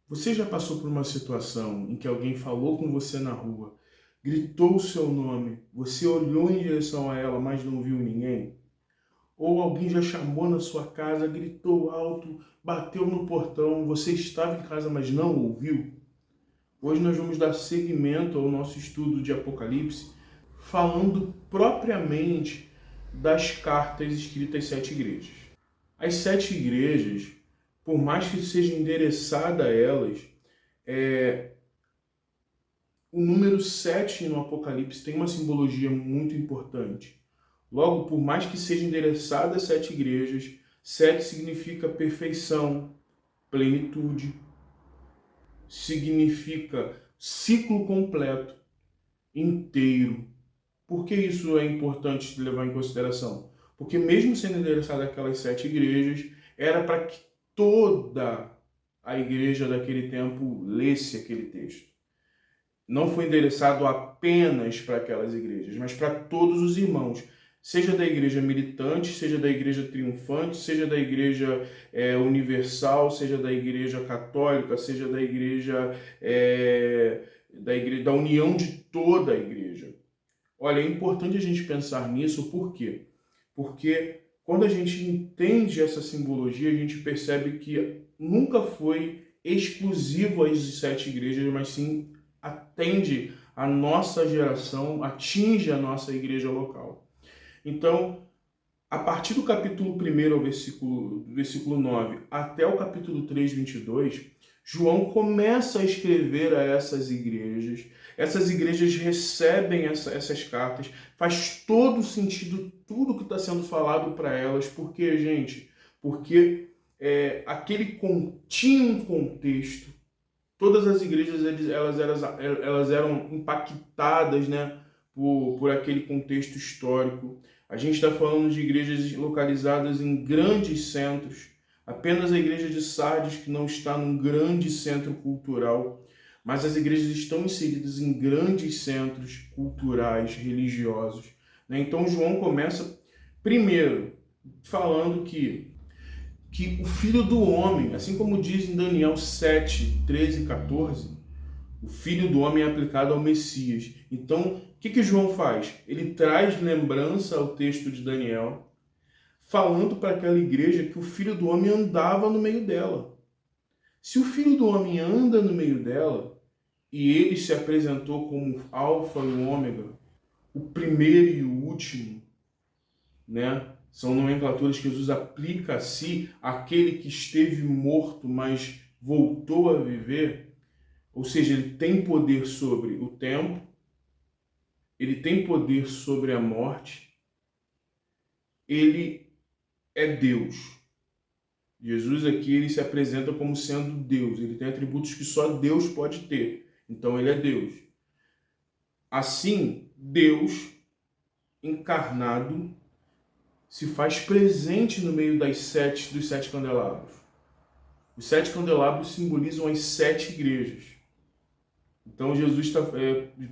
Você já passou por uma situação em que alguém falou com você na rua, gritou o seu nome, você olhou em direção a ela, mas não viu ninguém? Ou alguém já chamou na sua casa, gritou alto, bateu no portão, você estava em casa, mas não ouviu? Hoje nós vamos dar seguimento ao nosso estudo de Apocalipse, falando propriamente das cartas escritas às sete igrejas. As sete igrejas, por mais que seja endereçada a elas, o número 7 no Apocalipse tem uma simbologia muito importante. Logo, por mais que seja endereçada a sete igrejas, sete significa perfeição, plenitude, significa ciclo completo, inteiro. Por que isso é importante de levar em consideração? Porque mesmo sendo endereçada aquelas sete igrejas, era para que toda a igreja daquele tempo lesse aquele texto. Não foi endereçado apenas para aquelas igrejas, mas para todos os irmãos, seja da igreja militante, seja da igreja triunfante, seja da igreja universal, seja da igreja católica, seja da união de toda a igreja. Olha, é importante a gente pensar nisso, por quê? Porque quando a gente entende essa simbologia, a gente percebe que nunca foi exclusivo às sete igrejas, mas sim atende a nossa geração, atinge a nossa igreja local. Então, a partir do capítulo 1 ao versículo 9 até o capítulo 3, 22, João começa a escrever a essas igrejas recebem essas cartas, faz todo sentido tudo que está sendo falado para elas, porque, gente, porque tinha um contexto. Todas as igrejas elas eram impactadas, né, por aquele contexto histórico. A gente está falando de igrejas localizadas em grandes centros. Apenas a igreja de Sardes que não está num grande centro cultural, mas as igrejas estão inseridas em grandes centros culturais, religiosos, né? Então João começa primeiro falando que o Filho do Homem, assim como diz em Daniel 7, 13 e 14, o Filho do Homem é aplicado ao Messias. Então, o que João faz? Ele traz lembrança ao texto de Daniel, falando para aquela igreja que o Filho do Homem andava no meio dela. Se o Filho do Homem anda no meio dela, e ele se apresentou como Alfa e o Ômega, o primeiro e o último, né? São nomenclaturas que Jesus aplica a si, aquele que esteve morto, mas voltou a viver. Ou seja, ele tem poder sobre o tempo, ele tem poder sobre a morte, ele é Deus. Jesus aqui ele se apresenta como sendo Deus, ele tem atributos que só Deus pode ter, então ele é Deus. Assim, Deus encarnado se faz presente no meio dos sete candelabros. Os sete candelabros simbolizam as sete igrejas. Então Jesus está,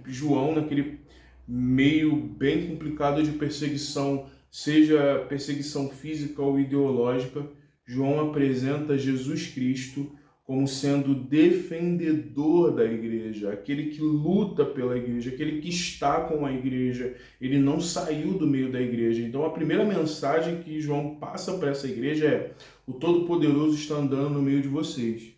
João, naquele meio bem complicado de perseguição, seja perseguição física ou ideológica, João apresenta Jesus Cristo como sendo defendedor da igreja, aquele que luta pela igreja, aquele que está com a igreja, ele não saiu do meio da igreja. Então a primeira mensagem que João passa para essa igreja é: o Todo-Poderoso está andando no meio de vocês.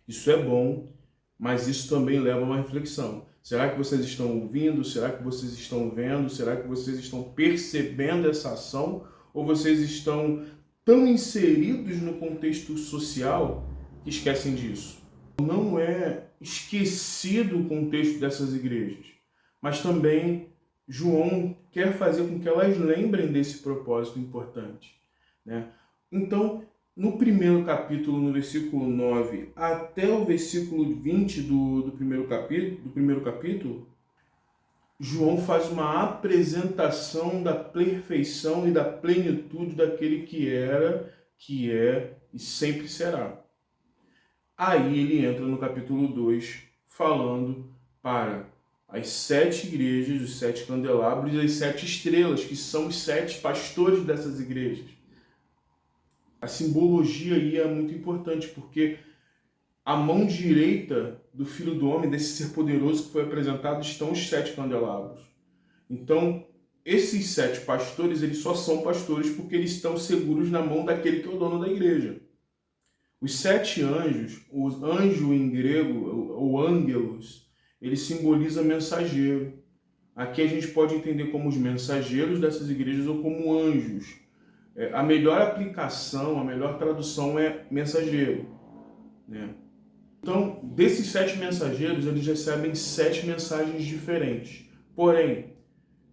Isso é bom, mas isso também leva a uma reflexão. Será que vocês estão ouvindo? Será que vocês estão vendo? Será que vocês estão percebendo essa ação? Ou vocês estão tão inseridos no contexto social que esquecem disso? Não é esquecido o contexto dessas igrejas, mas também João quer fazer com que elas lembrem desse propósito importante, né? Então, no primeiro capítulo, no versículo 9 até o versículo 20 do primeiro capítulo, João faz uma apresentação da perfeição e da plenitude daquele que era, que é e sempre será. Aí ele entra no capítulo 2, falando para as sete igrejas, os sete candelabros e as sete estrelas, que são os sete pastores dessas igrejas. A simbologia aí é muito importante, porque à mão direita do Filho do Homem, desse ser poderoso que foi apresentado, estão os 7 candelabros. Então, esses 7 pastores, eles só são pastores porque eles estão seguros na mão daquele que é o dono da igreja. Os 7 anjos, o anjo em grego, ou ângelos, ele simboliza mensageiro. Aqui a gente pode entender como os mensageiros dessas igrejas ou como anjos. A melhor aplicação, a melhor tradução é mensageiro, né? Então, desses 7 mensageiros, eles recebem 7 mensagens diferentes. Porém,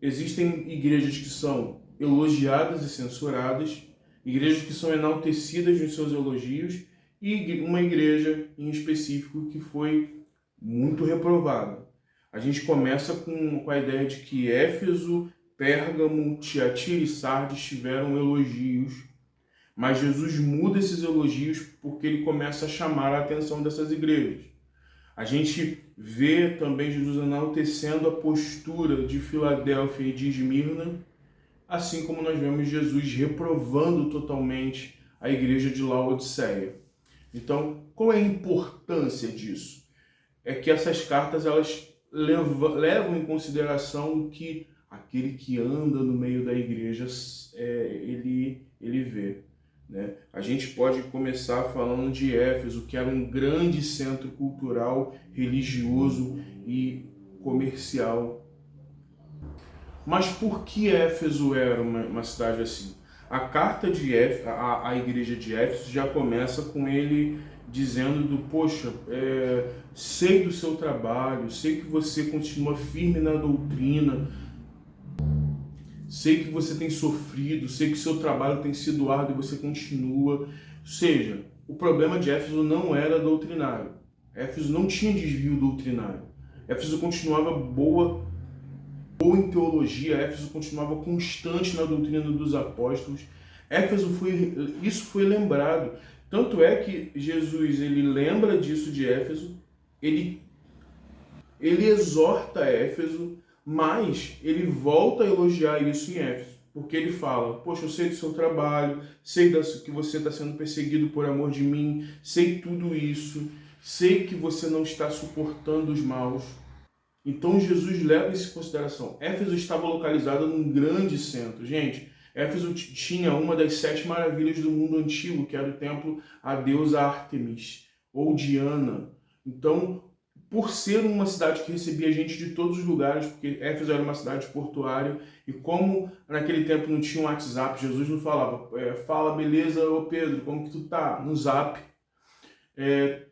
existem igrejas que são elogiadas e censuradas, igrejas que são enaltecidas nos seus elogios, e uma igreja em específico que foi muito reprovada. A gente começa com a ideia de que Éfeso, Pérgamo, Tiatira e Sardes tiveram elogios, mas Jesus muda esses elogios porque ele começa a chamar a atenção dessas igrejas. A gente vê também Jesus enaltecendo a postura de Filadélfia e de Esmirna, assim como nós vemos Jesus reprovando totalmente a igreja de Laodiceia. Então, qual é a importância disso? É que essas cartas elas levam em consideração o que aquele que anda no meio da igreja ele vê. Né? A gente pode começar falando de Éfeso, que era um grande centro cultural, religioso e comercial. Mas por que Éfeso era uma cidade assim? A carta de Éfeso, a igreja de Éfeso já começa com ele dizendo poxa, sei do seu trabalho, sei que você continua firme na doutrina, sei que você tem sofrido, sei que o seu trabalho tem sido árduo e você continua. Ou seja, o problema de Éfeso não era doutrinário. Éfeso não tinha desvio doutrinário. Éfeso continuava boa em teologia, Éfeso continuava constante na doutrina dos apóstolos. Isso foi lembrado. Tanto é que Jesus ele lembra disso de Éfeso, ele exorta Éfeso, mas ele volta a elogiar isso em Éfeso, porque ele fala, poxa, eu sei do seu trabalho, sei que você está sendo perseguido por amor de mim, sei tudo isso, sei que você não está suportando os maus. Então Jesus leva isso em consideração. Éfeso estava localizada num grande centro. Gente, Éfeso tinha uma das 7 maravilhas do mundo antigo, que era o templo à deusa Ártemis, ou Diana. Então, por ser uma cidade que recebia gente de todos os lugares, porque Éfeso era uma cidade portuária, e como naquele tempo não tinha um WhatsApp, Jesus não falava, fala, beleza, ô Pedro, como que tu tá? No Zap.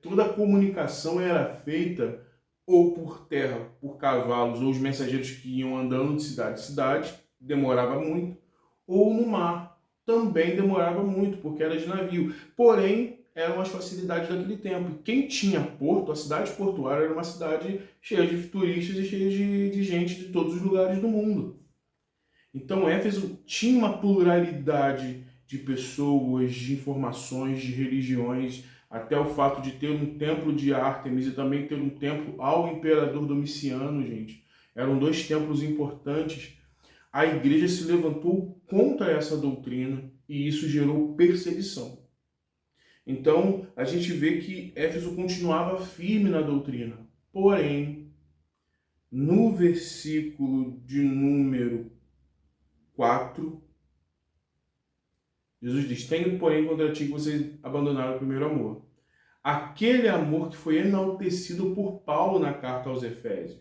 Toda a comunicação era feita ou por terra, por cavalos, ou os mensageiros que iam andando de cidade em cidade, demorava muito, ou no mar, também demorava muito, porque era de navio. Porém, eram as facilidades daquele tempo. Quem tinha porto, a cidade portuária era uma cidade cheia de turistas e cheia de gente de todos os lugares do mundo. Então, Éfeso tinha uma pluralidade de pessoas, de informações, de religiões, até o fato de ter um templo de Ártemis e também ter um templo ao imperador Domiciano, gente. Eram 2 templos importantes. A igreja se levantou contra essa doutrina e isso gerou perseguição. Então, a gente vê que Éfeso continuava firme na doutrina. Porém, no versículo de número 4, Jesus diz, tenho, porém, contra ti que vocês abandonaram o primeiro amor. Aquele amor que foi enaltecido por Paulo na carta aos Efésios.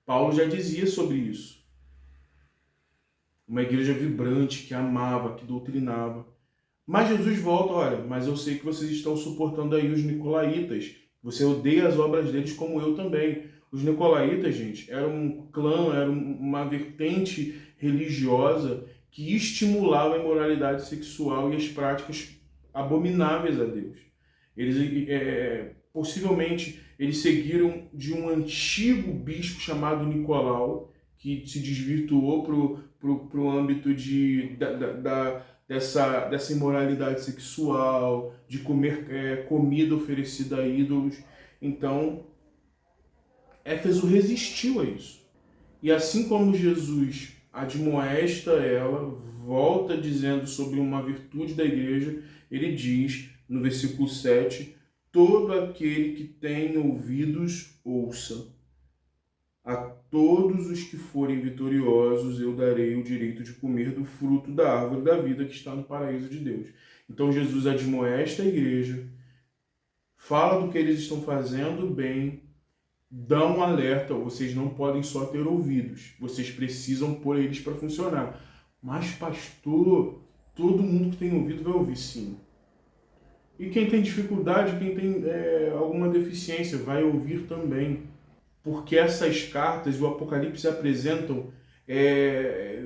Paulo já dizia sobre isso. Uma igreja vibrante, que amava, que doutrinava. Mas Jesus volta, olha, mas eu sei que vocês estão suportando aí os nicolaítas. Você odeia as obras deles como eu também. Os nicolaítas, gente, eram um clã, era uma vertente religiosa que estimulava a imoralidade sexual e as práticas abomináveis a Deus. Eles, possivelmente, eles seguiram de um antigo bispo chamado Nicolau, que se desvirtuou para o âmbito dessa imoralidade sexual, de comer comida oferecida a ídolos. Então, Éfeso resistiu a isso. E assim como Jesus admoesta ela, volta dizendo sobre uma virtude da igreja, ele diz no versículo 7, todo aquele que tem ouvidos, ouça. A todos os que forem vitoriosos eu darei o direito de comer do fruto da árvore da vida que está no paraíso de Deus. Então Jesus admoesta a igreja, fala do que eles estão fazendo bem, dá um alerta: vocês não podem só ter ouvidos, vocês precisam pôr eles para funcionar. Mas pastor, todo mundo que tem ouvido vai ouvir sim. E quem tem dificuldade, quem tem alguma deficiência, vai ouvir também. Porque essas cartas e o Apocalipse apresentam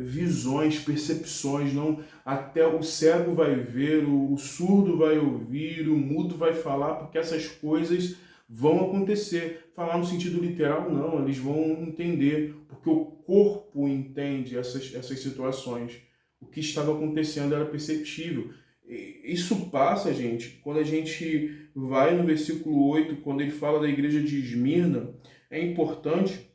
visões, percepções, não, até o cego vai ver, o surdo vai ouvir, o mudo vai falar, porque essas coisas vão acontecer. Falar no sentido literal, não, eles vão entender, porque o corpo entende essas situações. O que estava acontecendo era perceptível. Isso passa, gente, quando a gente vai no versículo 8, quando ele fala da igreja de Esmirna. É importante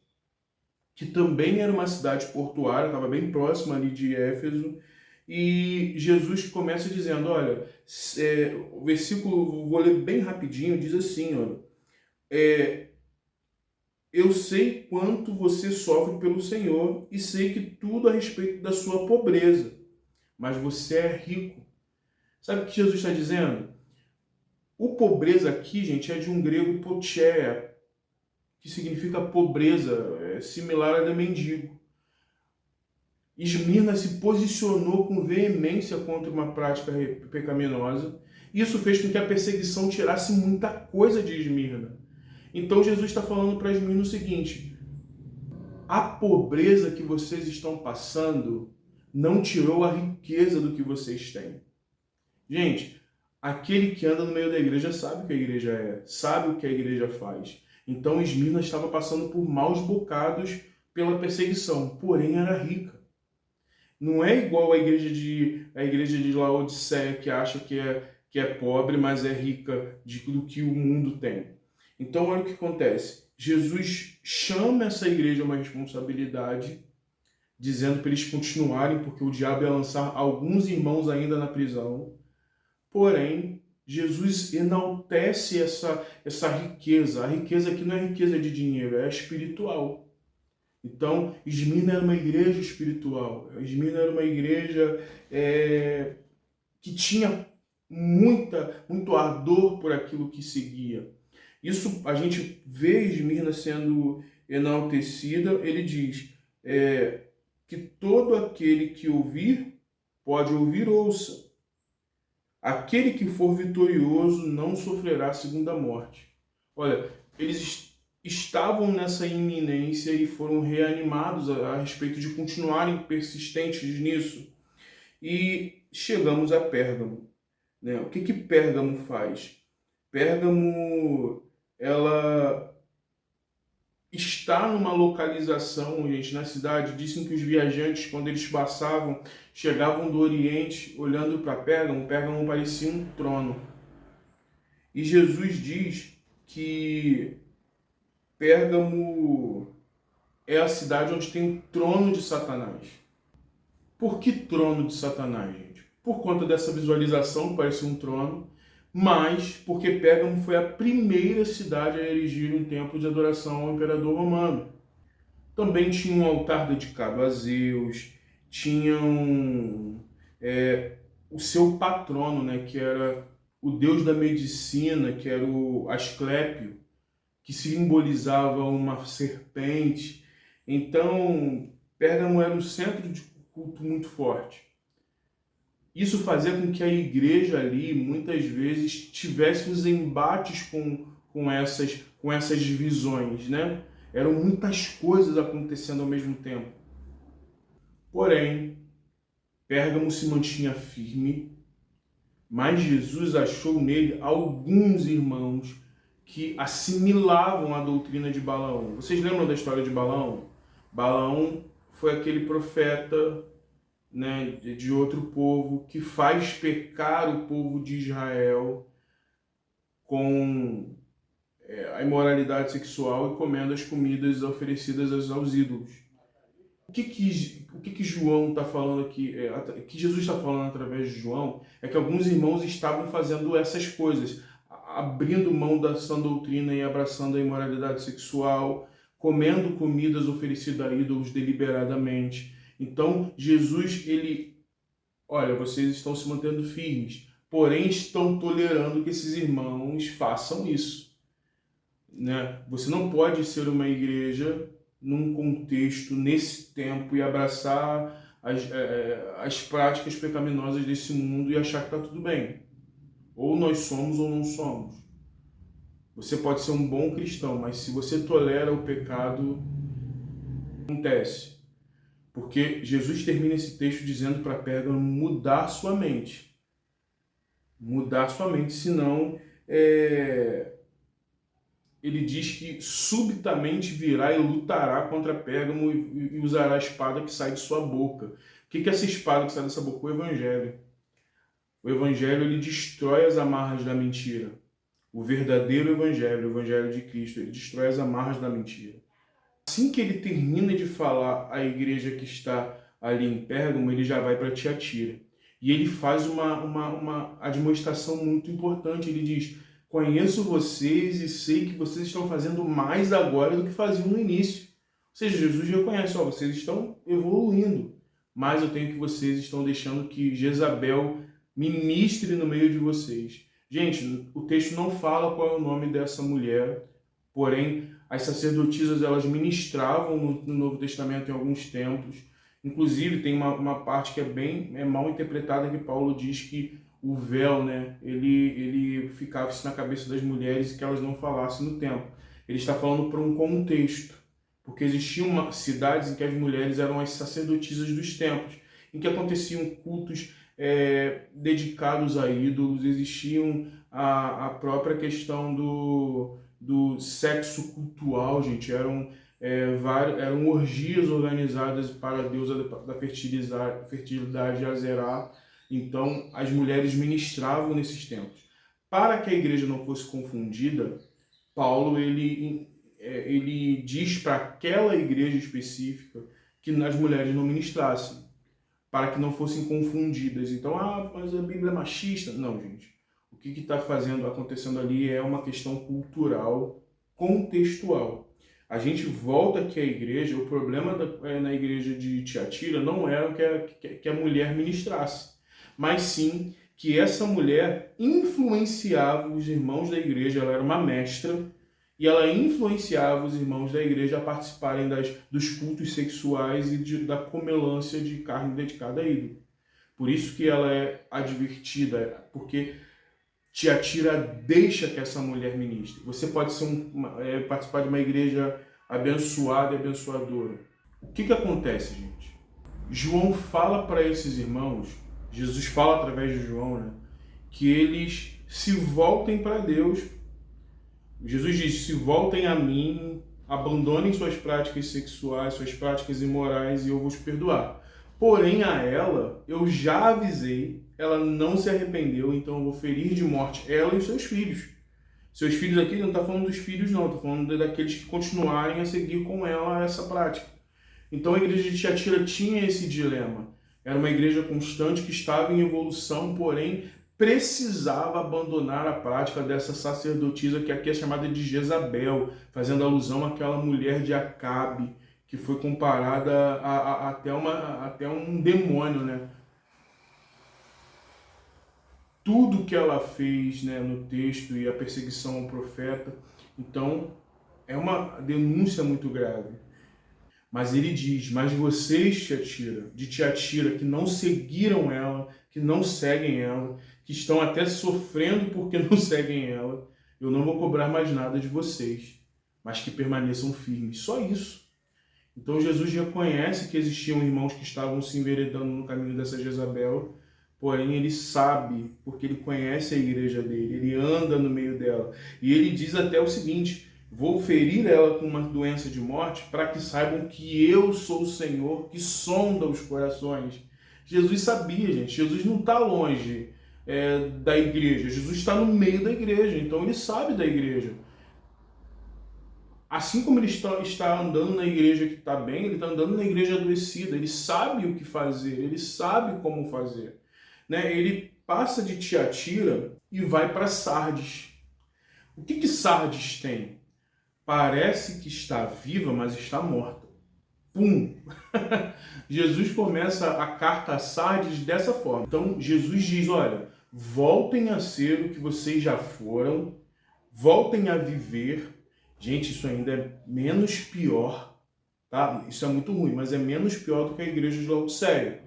que também era uma cidade portuária, estava bem próxima ali de Éfeso, e Jesus começa dizendo, olha, o versículo, vou ler bem rapidinho, diz assim, olha, eu sei quanto você sofre pelo Senhor e sei que tudo a respeito da sua pobreza, mas você é rico. Sabe o que Jesus está dizendo? O pobreza aqui, gente, é de um grego potia, que significa pobreza, similar a de mendigo. Esmirna se posicionou com veemência contra uma prática pecaminosa. Isso fez com que a perseguição tirasse muita coisa de Esmirna. Então Jesus está falando para Esmirna o seguinte: a pobreza que vocês estão passando não tirou a riqueza do que vocês têm. Gente, aquele que anda no meio da igreja sabe o que a igreja é, sabe o que a igreja faz. Então Esmirna estava passando por maus bocados pela perseguição, porém era rica. Não é igual a igreja de Laodiceia, que acha que é pobre, mas é rica do que o mundo tem. Então, olha o que acontece. Jesus chama essa igreja a uma responsabilidade, dizendo para eles continuarem, porque o diabo ia lançar alguns irmãos ainda na prisão. Porém, Jesus enaltece essa riqueza. A riqueza aqui não é riqueza de dinheiro, é espiritual. Então, Esmirna era uma igreja espiritual. Esmirna era uma igreja que tinha muito ardor por aquilo que seguia. Isso a gente vê Esmirna sendo enaltecida. Ele diz que todo aquele que ouvir, pode ouvir, ouça. Aquele que for vitorioso não sofrerá segunda morte. Olha, eles estavam nessa iminência e foram reanimados a respeito de continuarem persistentes nisso. E chegamos a Pérgamo. Né? O que Pérgamo faz? Pérgamo, ela está numa localização, gente, na cidade. Dizem que os viajantes, quando eles passavam, chegavam do Oriente, olhando para Pérgamo, Pérgamo parecia um trono. E Jesus diz que Pérgamo é a cidade onde tem o trono de Satanás. Por que trono de Satanás, gente? Por conta dessa visualização que parece um trono, mas porque Pérgamo foi a primeira cidade a erigir um templo de adoração ao imperador romano. Também tinha um altar dedicado a Zeus, tinham o seu patrono, né, que era o deus da medicina, que era o Asclépio, que simbolizava uma serpente. Então, Pérgamo era um centro de culto muito forte. Isso fazia com que a igreja ali, muitas vezes, tivesse uns embates com essas visões, né? Eram muitas coisas acontecendo ao mesmo tempo. Porém, Pérgamo se mantinha firme, mas Jesus achou nele alguns irmãos que assimilavam a doutrina de Balaão. Vocês lembram da história de Balaão? Balaão foi aquele profeta, né, de outro povo que faz pecar o povo de Israel com a imoralidade sexual e comendo as comidas oferecidas aos ídolos. O que João está falando aqui, que Jesus está falando através de João, é que alguns irmãos estavam fazendo essas coisas. abrindo mão da sã doutrina e abraçando a imoralidade sexual, comendo comidas oferecidas a ídolos deliberadamente. Então, Jesus, olha, vocês estão se mantendo firmes, porém estão tolerando que esses irmãos façam isso, né? Você não pode ser uma igreja num contexto, nesse tempo, e abraçar as práticas pecaminosas desse mundo e achar que está tudo bem. Ou nós somos ou não somos. Você pode ser um bom cristão, mas se você tolera o pecado, acontece. Porque Jesus termina esse texto dizendo para Pérgamo mudar sua mente. Mudar sua mente, senão ele diz que subitamente virá e lutará contra Pérgamo e usará a espada que sai de sua boca. O que é essa espada que sai dessa boca? O Evangelho. O Evangelho, ele destrói as amarras da mentira. O verdadeiro Evangelho, o Evangelho de Cristo, ele destrói as amarras da mentira. Assim que ele termina de falar à igreja que está ali em Pérgamo, ele já vai para Tiatira. E ele faz uma admoestação muito importante. Ele diz: conheço vocês e sei que vocês estão fazendo mais agora do que faziam no início. Ou seja, Jesus reconhece: vocês estão evoluindo, mas eu tenho que vocês estão deixando que Jezabel ministre no meio de vocês. Gente, o texto não fala qual é o nome dessa mulher, porém, as sacerdotisas elas ministravam no Novo Testamento em alguns templos. Inclusive, tem uma parte que é mal interpretada, que Paulo diz que o véu, né, ele ficava na cabeça das mulheres e que elas não falassem no templo. Ele está falando para um contexto, porque existiam cidades em que as mulheres eram as sacerdotisas dos templos, em que aconteciam cultos dedicados a ídolos, existiam a própria questão do sexo cultual, gente, eram orgias organizadas para a deusa da fertilidade Azerá. Então, as mulheres ministravam nesses templos. Para que a igreja não fosse confundida, Paulo ele diz para aquela igreja específica que as mulheres não ministrassem, para que não fossem confundidas. Então, mas a Bíblia é machista. Não, gente. O que está acontecendo ali é uma questão cultural, contextual. A gente volta aqui à igreja, o problema na igreja de Tiatira não era que a mulher ministrasse, mas sim que essa mulher influenciava os irmãos da igreja, ela era uma mestra, e ela influenciava os irmãos da igreja a participarem dos cultos sexuais e da comelância de carne dedicada a ídolo. Por isso que ela é advertida, porque Tiatira deixa que essa mulher ministre. Você pode ser participar de uma igreja abençoada e abençoadora. O que acontece, gente? João fala para esses irmãos, Jesus fala através de João, né, que eles se voltem para Deus. Jesus diz: se voltem a mim, abandonem suas práticas sexuais, suas práticas imorais e eu vos perdoar. Porém, a ela, eu já avisei, ela não se arrependeu, então eu vou ferir de morte ela e os seus filhos. Seus filhos aqui não está falando dos filhos, não, está falando daqueles que continuarem a seguir com ela essa prática. Então a igreja de Tiatira tinha esse dilema. Era uma igreja constante que estava em evolução, porém precisava abandonar a prática dessa sacerdotisa que aqui é chamada de Jezabel, fazendo alusão àquela mulher de Acabe, que foi comparada até um demônio, né? Tudo que ela fez, né, no texto e a perseguição ao profeta. Então, é uma denúncia muito grave. Mas ele diz: mas vocês, de Tiatira, que não seguiram ela, que não seguem ela, que estão até sofrendo porque não seguem ela, eu não vou cobrar mais nada de vocês, mas que permaneçam firmes. Só isso. Então Jesus reconhece que existiam irmãos que estavam se enveredando no caminho dessa Jezabel, porém ele sabe, porque ele conhece a igreja dele, ele anda no meio dela. E ele diz até o seguinte: vou ferir ela com uma doença de morte para que saibam que eu sou o Senhor que sonda os corações. Jesus sabia, gente. Jesus não está longe da igreja. Jesus está no meio da igreja, então ele sabe da igreja. Assim como ele está andando na igreja que está bem, ele está andando na igreja adoecida. Ele sabe o que fazer, ele sabe como fazer. Né? Ele passa de Tiatira e vai para Sardes. O que Sardes tem? Parece que está viva, mas está morta. Pum! Jesus começa a carta a Sardes dessa forma. Então Jesus diz, olha, voltem a ser o que vocês já foram, voltem a viver. Gente, isso ainda é menos pior, tá? Isso é muito ruim, mas é menos pior do que a igreja de Laodiceia.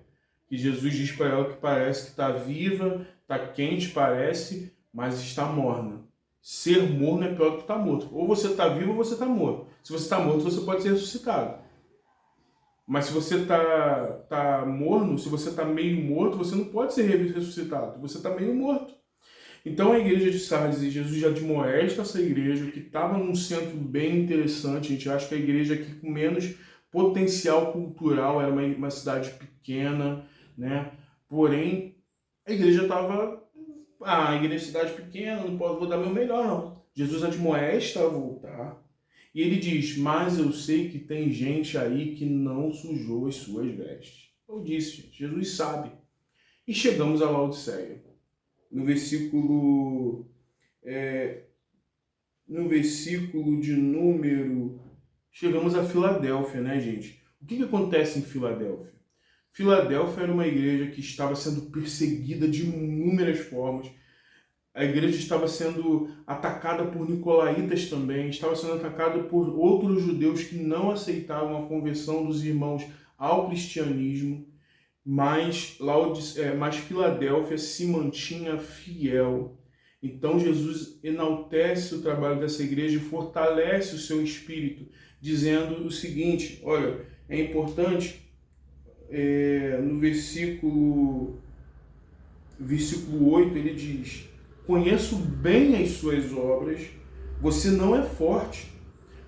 Que Jesus diz para ela que parece que está viva, está quente, parece, mas está morna. Ser morno é pior do que estar morto. Ou você está vivo ou você está morto. Se você está morto, você pode ser ressuscitado. Mas se você tá morno, se você está meio morto, você não pode ser ressuscitado. Você está meio morto. Então a igreja de Sardes, e Jesus já admoesta essa igreja, que estava num centro bem interessante. A gente acha que a igreja aqui com menos potencial cultural, era uma cidade pequena, né? Porém, a igreja estava... a igreja é cidade pequena, não vou dar meu melhor, não. Jesus admoesta a voltar. E ele diz, mas eu sei que tem gente aí que não sujou as suas vestes. Eu disse, gente, Jesus sabe. E chegamos a Laodiceia. No versículo de número... Chegamos a Filadélfia, né, gente? O que acontece em Filadélfia? Filadélfia era uma igreja que estava sendo perseguida de inúmeras formas. A igreja estava sendo atacada por nicolaítas também, estava sendo atacada por outros judeus que não aceitavam a conversão dos irmãos ao cristianismo, mas Filadélfia se mantinha fiel. Então Jesus enaltece o trabalho dessa igreja e fortalece o seu espírito, dizendo o seguinte, olha, é importante, no versículo 8 ele diz, conheço bem as suas obras, você não é forte,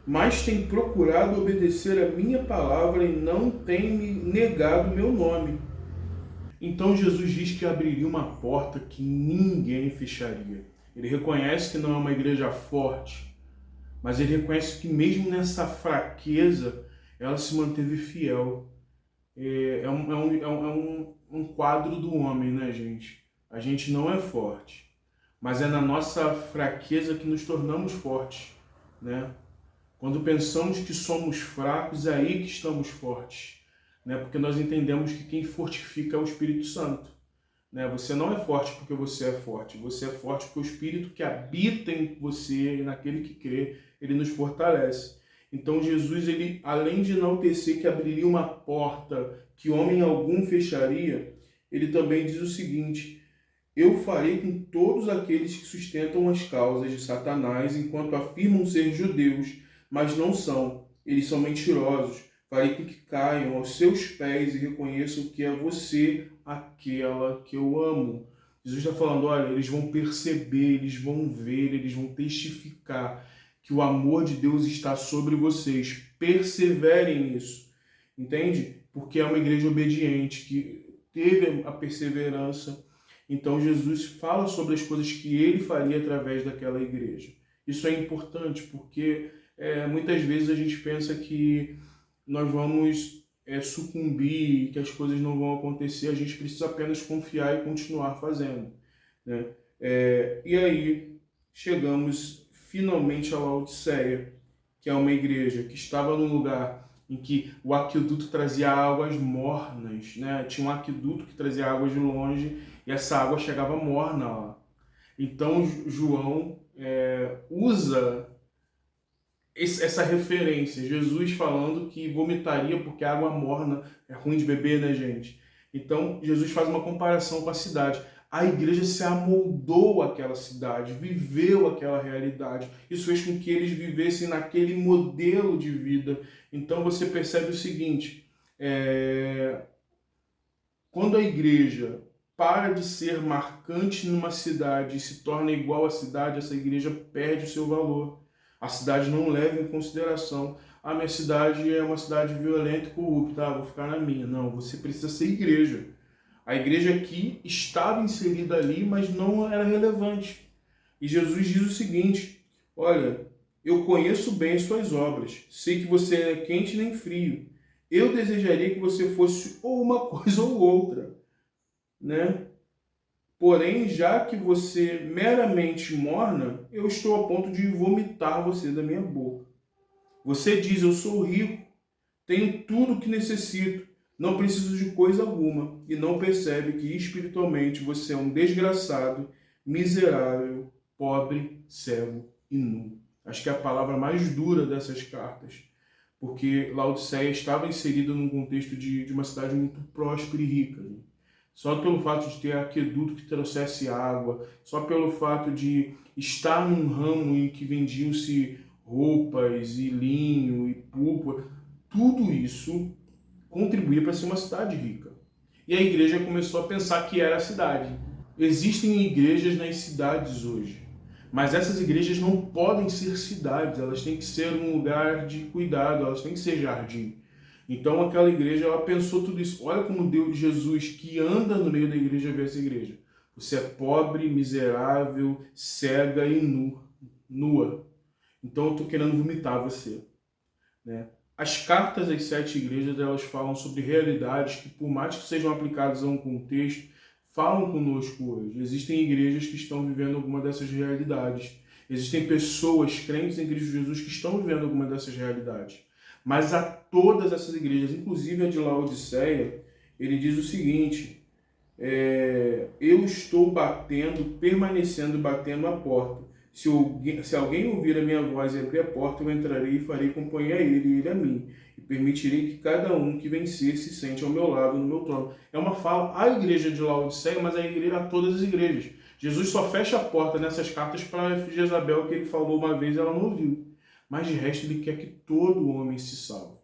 mas tem procurado obedecer a minha palavra e não tem me negado meu nome. Então Jesus diz que abriria uma porta que ninguém fecharia. Ele reconhece que não é uma igreja forte, mas ele reconhece que mesmo nessa fraqueza, ela se manteve fiel. É um quadro do homem, né, gente? A gente não é forte, mas é na nossa fraqueza que nos tornamos fortes, né? Quando pensamos que somos fracos, é aí que estamos fortes, né? Porque nós entendemos que quem fortifica é o Espírito Santo, né? Você não é forte porque você é forte porque o Espírito que habita em você e naquele que crê, ele nos fortalece. Então Jesus, ele, além de enaltecer que abriria uma porta que homem algum fecharia, ele também diz o seguinte, eu farei com todos aqueles que sustentam as causas de Satanás enquanto afirmam ser judeus, mas não são. Eles são mentirosos. Farei com que caiam aos seus pés e reconheçam que é você aquela que eu amo. Jesus está falando, olha, eles vão perceber, eles vão ver, eles vão testificar que o amor de Deus está sobre vocês. Perseverem nisso. Entende? Porque é uma igreja obediente, que teve a perseverança. Então Jesus fala sobre as coisas que ele faria através daquela igreja. Isso é importante porque muitas vezes a gente pensa que nós vamos sucumbir, que as coisas não vão acontecer, a gente precisa apenas confiar e continuar fazendo, né? E aí chegamos finalmente a Laodiceia, que é uma igreja que estava num lugar em que o aqueduto trazia águas mornas, né? Tinha um aqueduto que trazia águas de longe e essa água chegava morna lá. Então João usa essa referência, Jesus falando que vomitaria porque a água morna é ruim de beber, né, gente? Então Jesus faz uma comparação com a cidade. A igreja se amoldou àquela cidade, viveu aquela realidade. Isso fez com que eles vivessem naquele modelo de vida. Então você percebe o seguinte, quando a igreja para de ser marcante numa cidade e se torna igual à cidade, essa igreja perde o seu valor. A cidade não leva em consideração. A minha cidade é uma cidade violenta e corrupta, vou ficar na minha. Não, você precisa ser igreja. A igreja aqui estava inserida ali, mas não era relevante. E Jesus diz o seguinte, olha, eu conheço bem as suas obras, sei que você não é quente nem frio. Eu desejaria que você fosse ou uma coisa ou outra, né? Porém, já que você meramente morna, eu estou a ponto de vomitar você da minha boca. Você diz, eu sou rico, tenho tudo o que necessito, não preciso de coisa alguma, e não percebe que espiritualmente você é um desgraçado, miserável, pobre, cego e nu. Acho que é a palavra mais dura dessas cartas, porque Laodiceia estava inserida num contexto de uma cidade muito próspera e rica. Né? Só pelo fato de ter aqueduto que trouxesse água, só pelo fato de estar num ramo em que vendiam-se roupas e linho e púrpura, tudo isso contribuía para ser uma cidade rica. E a igreja começou a pensar que era a cidade. Existem igrejas nas cidades hoje, mas essas igrejas não podem ser cidades, elas têm que ser um lugar de cuidado, elas têm que ser jardim. Então aquela igreja, ela pensou tudo isso. Olha como Deus, Jesus, que anda no meio da igreja, vê essa igreja. Você é pobre, miserável, cega e nua. Então eu estou querendo vomitar você. Né? As cartas às 7 igrejas, elas falam sobre realidades que, por mais que sejam aplicadas a um contexto, falam conosco hoje. Existem igrejas que estão vivendo alguma dessas realidades. Existem pessoas crentes em Cristo Jesus que estão vivendo alguma dessas realidades. Mas a todas essas igrejas, inclusive a de Laodiceia, ele diz o seguinte: eu estou batendo, permanecendo batendo a porta. Se alguém ouvir a minha voz e abrir a porta, eu entrarei e farei companhia a ele e ele a mim. E permitirei que cada um que vencer se sente ao meu lado, no meu trono. É uma fala à igreja de Laodiceia, mas à igreja, a todas as igrejas. Jesus só fecha a porta nessas cartas para Jezabel, que ele falou uma vez e ela não ouviu. Mas de resto, ele quer que todo homem se salve.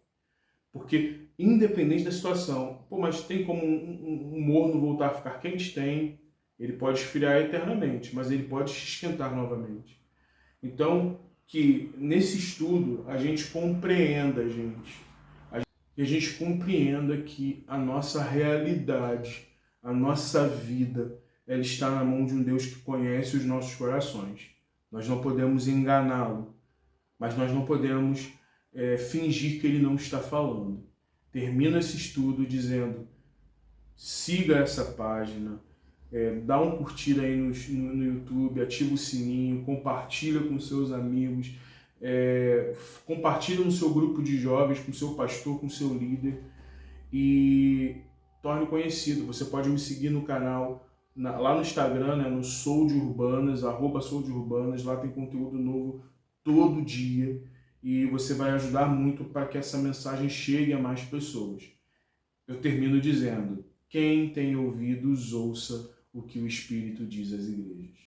Porque, independente da situação, mas tem como um morno voltar a ficar quente? Tem. Ele pode esfriar eternamente, mas ele pode se esquentar novamente. Então, que nesse estudo a gente compreenda, que a gente compreenda que a nossa realidade, a nossa vida, ela está na mão de um Deus que conhece os nossos corações. Nós não podemos enganá-lo, mas nós não podemos fingir que ele não está falando. Termina esse estudo dizendo: siga essa página, dá um curtir aí no YouTube, ativa o sininho, compartilha com seus amigos, compartilha no seu grupo de jovens, com seu pastor, com seu líder e torne conhecido. Você pode me seguir no canal, lá no Instagram, né, no Sou de Urbanas, @SouDeUrbanas, lá tem conteúdo novo todo dia e você vai ajudar muito para que essa mensagem chegue a mais pessoas. Eu termino dizendo: quem tem ouvidos, ouça o que o Espírito diz às igrejas.